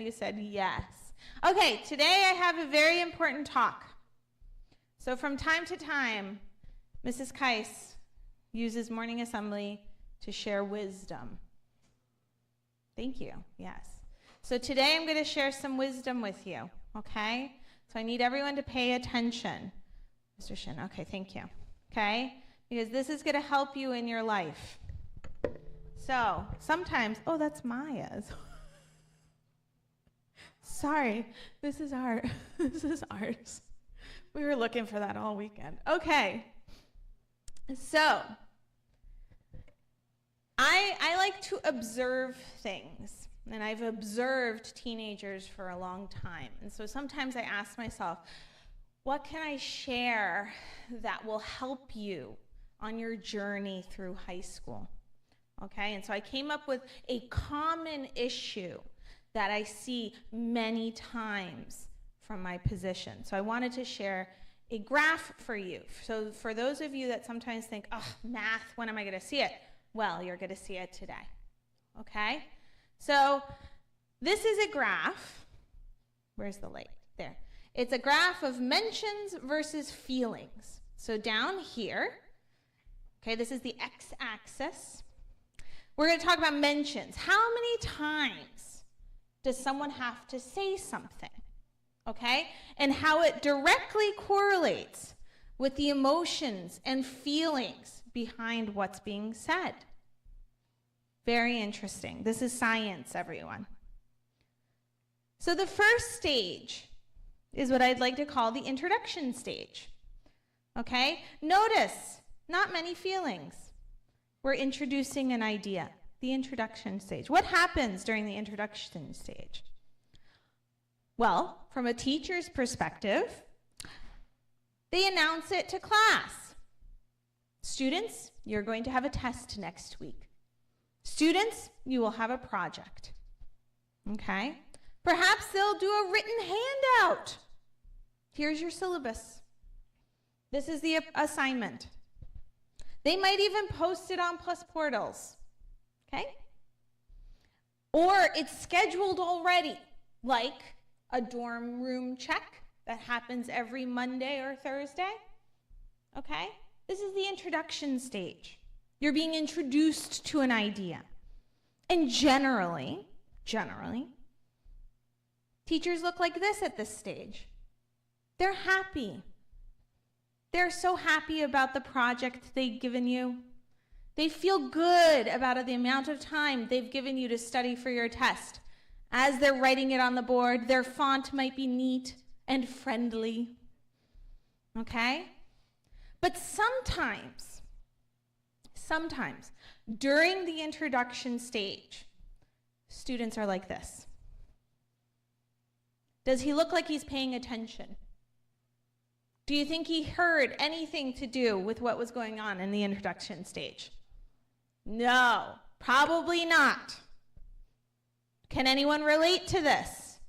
you said yes. Okay, today I have a very important talk. So from time to time, Mrs. Keiss uses morning assembly to share wisdom. Thank you, yes. So today I'm going to share some wisdom with you, okay? So I need everyone to pay attention. Mr. Shin, okay, thank you. Okay? Because this is going to help you in your life. So sometimes, oh, that's Maya's. Sorry, this is ours. We were looking for that all weekend. Okay. So I like to observe things, and I've observed teenagers for a long time. And so sometimes I ask myself, what can I share that will help you on your journey through high school? Okay, and so I came up with a common issue that I see many times from my position. So I wanted to share a graph for you. So for those of you that sometimes think, oh, math, when am I going to see it? Well, you're going to see it today. Okay? So this is a graph. Where's the light? There. It's a graph of mentions versus feelings. So down here, okay, this is the x-axis. We're going to talk about mentions. How many times does someone have to say something? Okay? And how it directly correlates with the emotions and feelings behind what's being said. Very interesting. This is science, everyone. So the first stage is what I'd like to call the introduction stage. Okay? Notice, not many feelings. We're introducing an idea, the introduction stage. What happens during the introduction stage? Well, from a teacher's perspective, they announce it to class. Students, you're going to have a test next week. Students, you will have a project. Okay? Perhaps they'll do a written handout. Here's your syllabus. This is the assignment. They might even post it on Plus Portals. Okay? Or it's scheduled already, like a dorm room check that happens every Monday or Thursday. Okay? This is the introduction stage. You're being introduced to an idea. And generally, teachers look like this at this stage. They're happy. They're so happy about the project they've given you. They feel good about the amount of time they've given you to study for your test. As they're writing it on the board, their font might be neat and friendly. Okay? But sometimes, during the introduction stage, students are like this. Does he look like he's paying attention? Do you think he heard anything to do with what was going on in the introduction stage? No, probably not. Can anyone relate to this?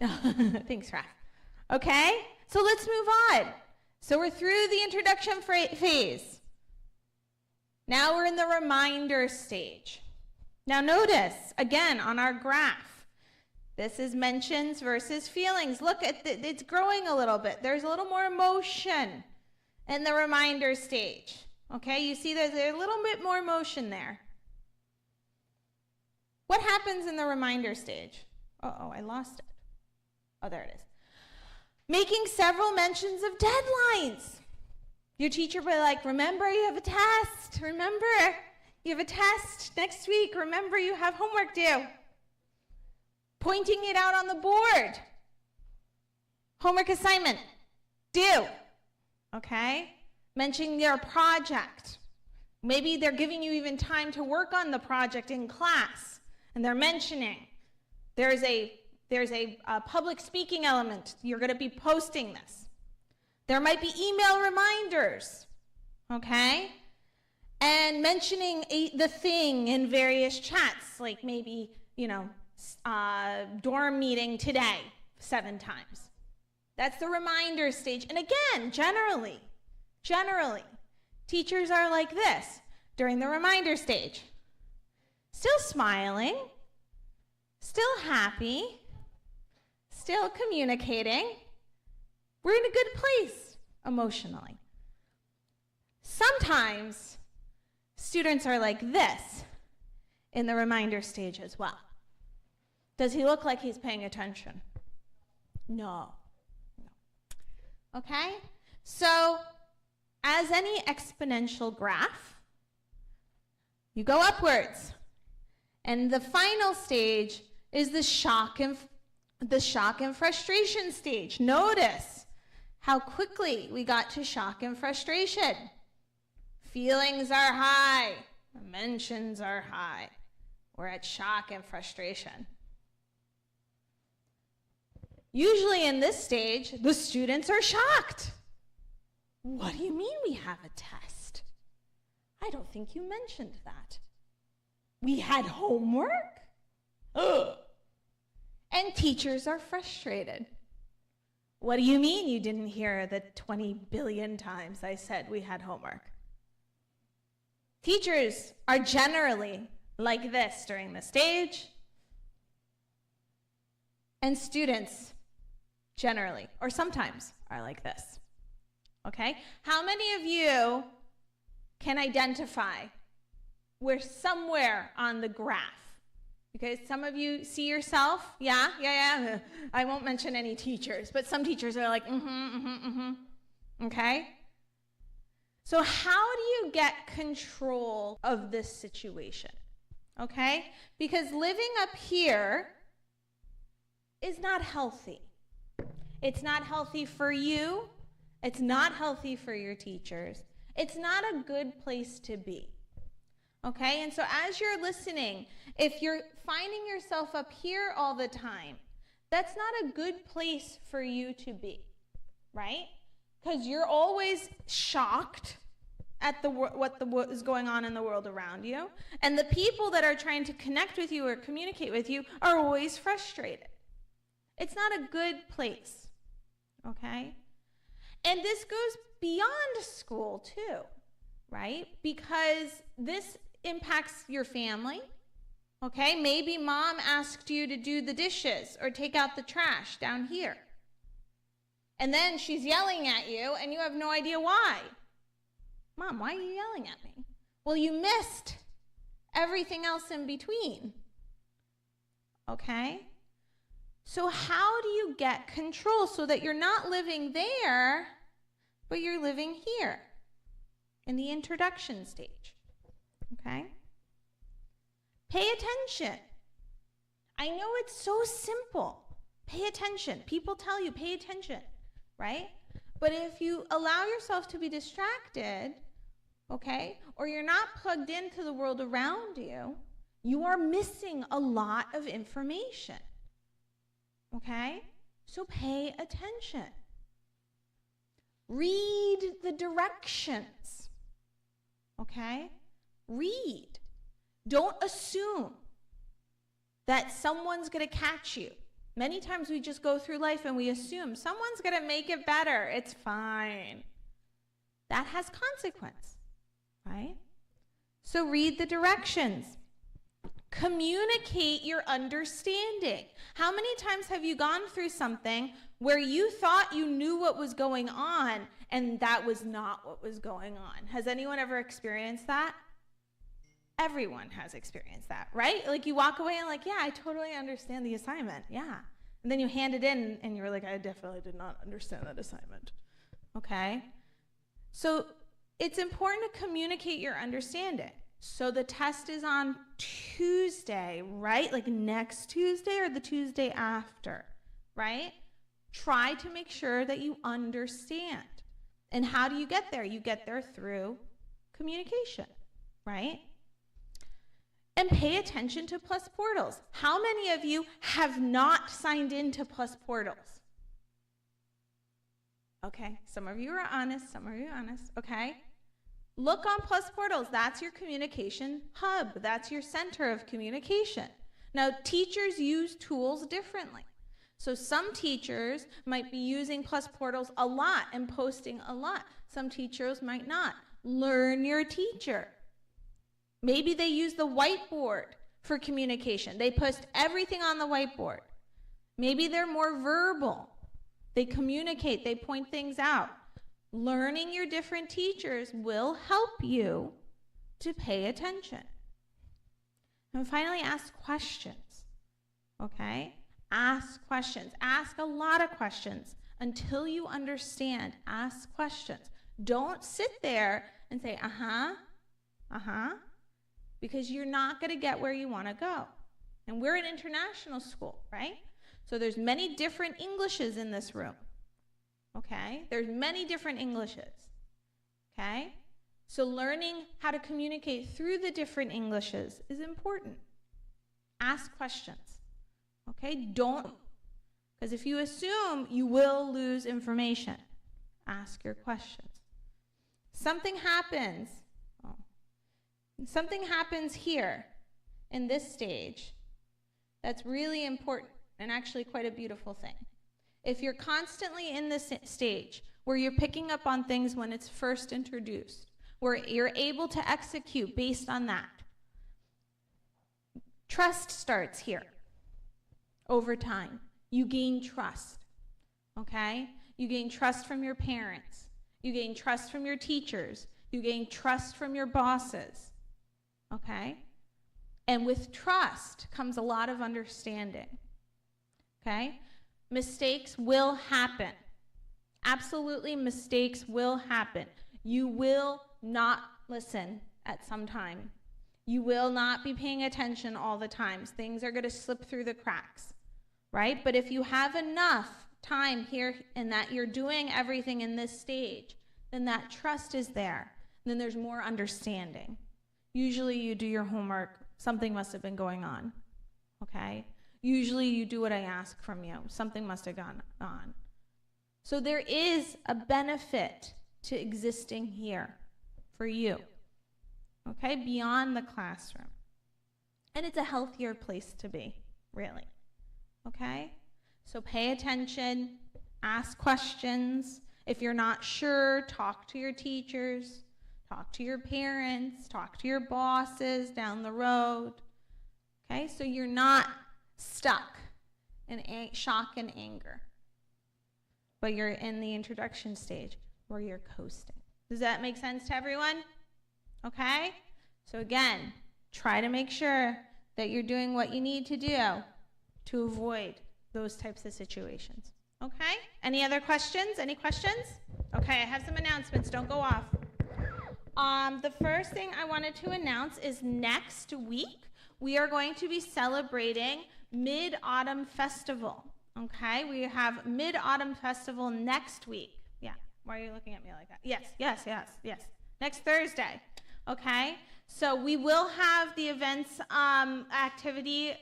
Thanks, Raph. Okay, so let's move on. So we're through the introduction phase. Now we're in the reminder stage. Now notice, again, on our graph, this is mentions versus feelings. Look, it's growing a little bit. There's a little more emotion in the reminder stage. Okay, you see there's a little bit more emotion there. What happens in the reminder stage? Uh-oh, I lost it. Oh, there it is. Making several mentions of deadlines. Your teacher will be like, remember you have a test. Remember you have a test next week. Remember you have homework due. Pointing it out on the board. Homework assignment due. Okay? Mentioning their project. Maybe they're giving you even time to work on the project in class, and they're mentioning there's a public speaking element. You're going to be posting this. There might be email reminders, okay? And mentioning the thing in various chats, like maybe, dorm meeting today 7 times. That's the reminder stage. And again, generally, teachers are like this during the reminder stage. Still smiling, still happy, still communicating. We're in a good place emotionally. Sometimes students are like this in the reminder stage as well. Does he look like he's paying attention? No. Okay? So, as any exponential graph, you go upwards. And the final stage is the shock and frustration stage. Notice how quickly we got to shock and frustration. Feelings are high. Emotions are high. We're at shock and frustration. Usually in this stage, the students are shocked. What do you mean we have a test? I don't think you mentioned that. We had homework? Ugh. And teachers are frustrated. What do you mean you didn't hear the 20 billion times I said we had homework? Teachers are generally like this during the stage, and students generally, or sometimes, are like this. Okay? How many of you can identify we're somewhere on the graph? Because some of you see yourself, yeah. I won't mention any teachers, but some teachers are like, okay? So how do you get control of this situation? Okay? Because living up here is not healthy. It's not healthy for you. It's not healthy for your teachers. It's not a good place to be. Okay? And so as you're listening, if you're finding yourself up here all the time, that's not a good place for you to be, right? Because you're always shocked at what is going on in the world around you. And the people that are trying to connect with you or communicate with you are always frustrated. It's not a good place, okay? And this goes beyond school too, right? Because this impacts your family, okay? Maybe mom asked you to do the dishes or take out the trash down here. And then she's yelling at you and you have no idea why. Mom, why are you yelling at me? Well, you missed everything else in between, okay? So how do you get control so that you're not living there, but you're living here in the introduction stage, okay? Pay attention. I know it's so simple. Pay attention. People tell you, pay attention, right? But if you allow yourself to be distracted, okay, or you're not plugged into the world around you, you are missing a lot of information, okay? So pay attention. Read the directions, okay? Read. Don't assume that someone's going to catch you. Many times we just go through life and we assume someone's going to make it better. It's fine. That has consequence, right? So read the directions. Communicate your understanding. How many times have you gone through something where you thought you knew what was going on and that was not what was going on? Has anyone ever experienced that? Everyone has experienced that, right? Like you walk away and like, yeah, I totally understand the assignment. Yeah. And then you hand it in and you're like, I definitely did not understand that assignment. Okay? So it's important to communicate your understanding. So the test is on Tuesday, right? Like next Tuesday or the Tuesday after, right? Try to make sure that you understand. And how do you get there? You get there through communication, right? And pay attention to Plus Portals. How many of you have not signed into Plus Portals? Okay, some of you are honest, some of you are honest, okay? Look on Plus Portals. That's your communication hub. That's your center of communication. Now, teachers use tools differently. So some teachers might be using Plus Portals a lot and posting a lot. Some teachers might not. Learn your teacher. Maybe they use the whiteboard for communication. They post everything on the whiteboard. Maybe they're more verbal. They communicate, they point things out. Learning your different teachers will help you to pay attention. And finally, ask questions, okay? Ask questions. Ask a lot of questions until you understand. Ask questions. Don't sit there and say, because you're not going to get where you want to go. And we're an international school, right? So there's many different Englishes in this room, okay? There's many different Englishes, okay? So learning how to communicate through the different Englishes is important. Ask questions, okay? Don't, because if you assume, you will lose information. Ask your questions. Something happens here in this stage that's really important and actually quite a beautiful thing. If you're constantly in this stage where you're picking up on things when it's first introduced, where you're able to execute based on that, trust starts here. Over time, you gain trust, okay? You gain trust from your parents. You gain trust from your teachers. You gain trust from your bosses, okay? And with trust comes a lot of understanding, okay? Mistakes will happen. Absolutely, mistakes will happen. You will not listen at some time. You will not be paying attention all the time. Things are going to slip through the cracks, right? But if you have enough time here and that you're doing everything in this stage, then that trust is there. Then there's more understanding. Usually you do your homework, something must have been going on, okay? Usually you do what I ask from you, something must have gone on. So there is a benefit to existing here for you, okay, beyond the classroom. And it's a healthier place to be, really, okay? So pay attention, ask questions. If you're not sure, talk to your teachers, talk to your parents, talk to your bosses down the road, okay? So you're not stuck in shock and anger, but you're in the introduction stage where you're coasting. Does that make sense to everyone? Okay? So again, try to make sure that you're doing what you need to do to avoid those types of situations. Okay? Any other questions? Any questions? Okay, I have some announcements. Don't go off. The first thing I wanted to announce is next week, we are going to be celebrating Mid-Autumn Festival. Okay? We have Mid-Autumn Festival next week. Yeah. Why are you looking at me like that? Yes. Next Thursday. Okay? So we will have the events activity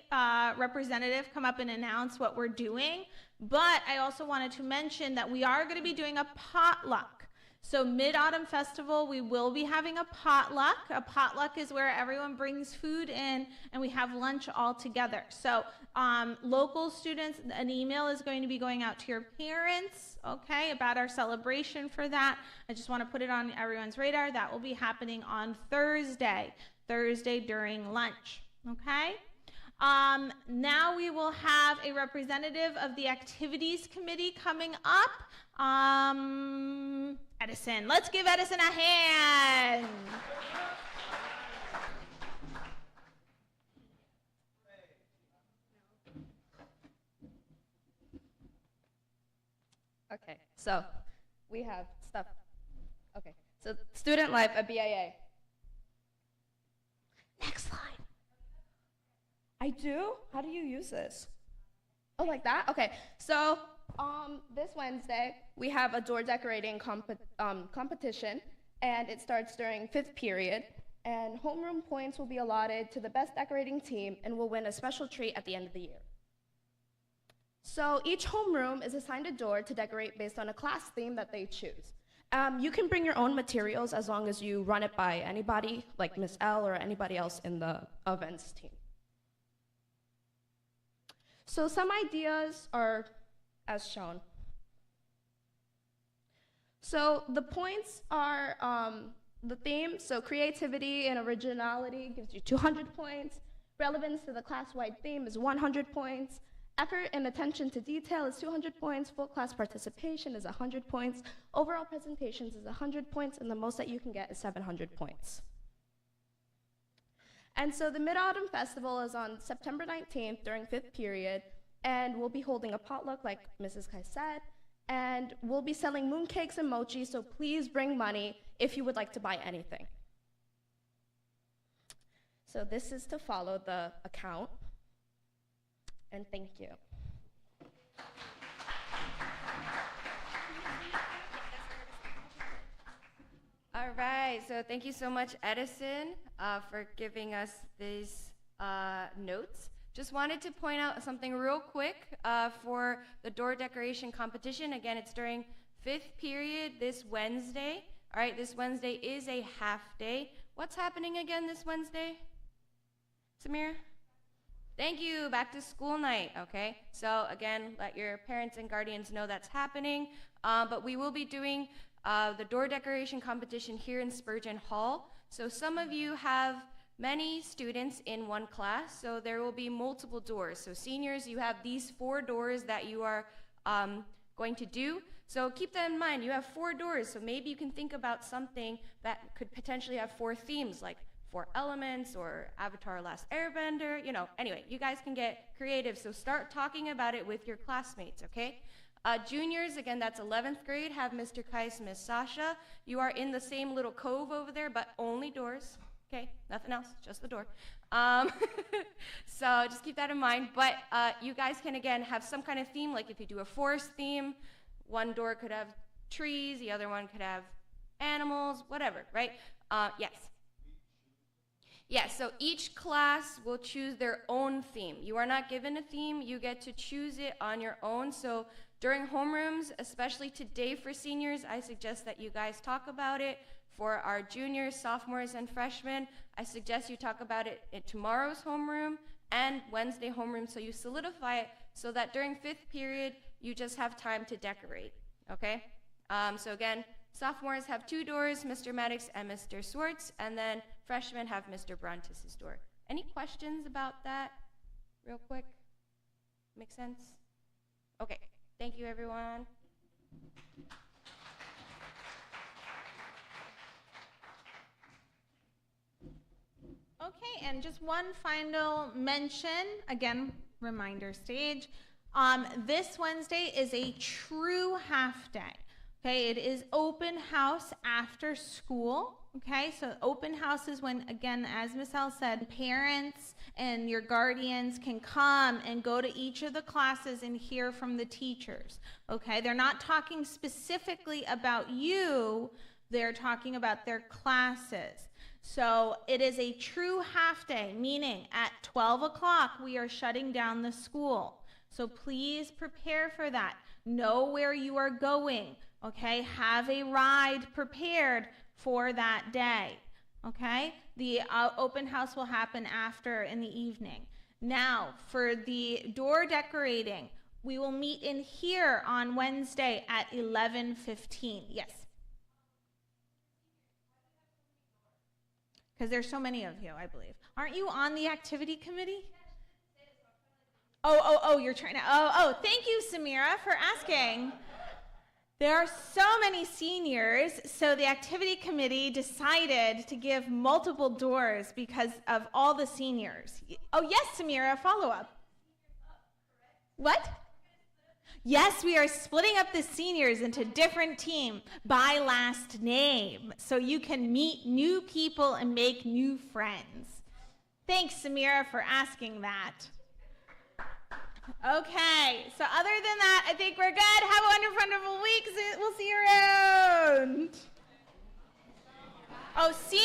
representative come up and announce what we're doing. But I also wanted to mention that we are going to be doing a potluck. So Mid-Autumn Festival, we will be having a potluck. A potluck is where everyone brings food in and we have lunch all together. So local students, an email is going to be going out to your parents, okay, about our celebration for that. I just want to put it on everyone's radar. That will be happening on Thursday during lunch, okay? Now we will have a representative of the activities committee coming up. Edison. Let's give Edison a hand. Okay, so we have stuff. Okay, so student life at BIA. Next slide. I do? How do you use this? Oh, like that? Okay, so this Wednesday, we have a door decorating competition, and it starts during 5th period, and homeroom points will be allotted to the best decorating team and will win a special treat at the end of the year. So each homeroom is assigned a door to decorate based on a class theme that they choose. You can bring your own materials as long as you run it by anybody, like Miss L or anybody else in the events team. So some ideas are as shown. So the points are the theme, so creativity and originality gives you 200 points, Relevance to the class-wide theme is 100 points. Effort and attention to detail is 200 points. Full class participation is 100 points. Overall presentations is 100 points, and the most that you can get is 700 points. And so the Mid-Autumn Festival is on September 19th during 5th period, and we'll be holding a potluck like Mrs. Kai said, and we'll be selling mooncakes and mochi, so please bring money if you would like to buy anything. So this is to follow the account, and thank you. All right, so thank you so much, Edison, for giving us these notes. Just wanted to point out something real quick for the door decoration competition. Again, it's during 5th period this Wednesday. All right, this Wednesday is a half day. What's happening again this Wednesday? Samira? Thank you, back to school night, okay? So again, let your parents and guardians know that's happening. But we will be doing the door decoration competition here in Spurgeon Hall. So some of you have many students in one class, so there will be multiple doors. So seniors, you have these 4 doors that you are going to do. So keep that in mind, you have 4 doors, so maybe you can think about something that could potentially have 4 themes, like 4 elements or Avatar Last Airbender, you know. Anyway, you guys can get creative, so start talking about it with your classmates, okay? Juniors, again, that's 11th grade, have Mr. Kais, Miss Sasha. You are in the same little cove over there, but only doors, okay? Nothing else, just the door. So just keep that in mind, but you guys can, again, have some kind of theme, like if you do a forest theme, one door could have trees, the other one could have animals, whatever, right? Yes. Yeah, so each class will choose their own theme. You are not given a theme, you get to choose it on your own. So during homerooms, especially today for seniors, I suggest that you guys talk about it. For our juniors, sophomores, and freshmen, I suggest you talk about it at tomorrow's homeroom and Wednesday homeroom, so you solidify it so that during 5th period, you just have time to decorate, okay? So again, sophomores have 2 doors, Mr. Maddox and Mr. Swartz, and then freshmen have Mr. Brontis' door. Any questions about that real quick? Make sense? Okay, thank you everyone. Okay, and just one final mention, again, reminder stage. This Wednesday is a true half day. Okay, it is open house after school. Okay, so open house is when, again, as Ms. L said, parents and your guardians can come and go to each of the classes and hear from the teachers. Okay, they're not talking specifically about you, they're talking about their classes. So it is a true half day, meaning at 12 o'clock we are shutting down the school. So please prepare for that. Know where you are going, okay? Have a ride prepared for that day, okay? The open house will happen after in the evening. Now, for the door decorating, we will meet in here on Wednesday at 11:15. Yes? Because there's so many of you, I believe. Aren't you on the activity committee? Oh, you're trying to, thank you, Samira, for asking. There are so many seniors, so the activity committee decided to give multiple doors because of all the seniors. Oh, yes, Samira, follow up. What? Yes, we are splitting up the seniors into different teams by last name, so you can meet new people and make new friends. Thanks, Samira, for asking that. Okay, so other than that, I think we're good. Have a wonderful week. We'll see you around. Oh, see.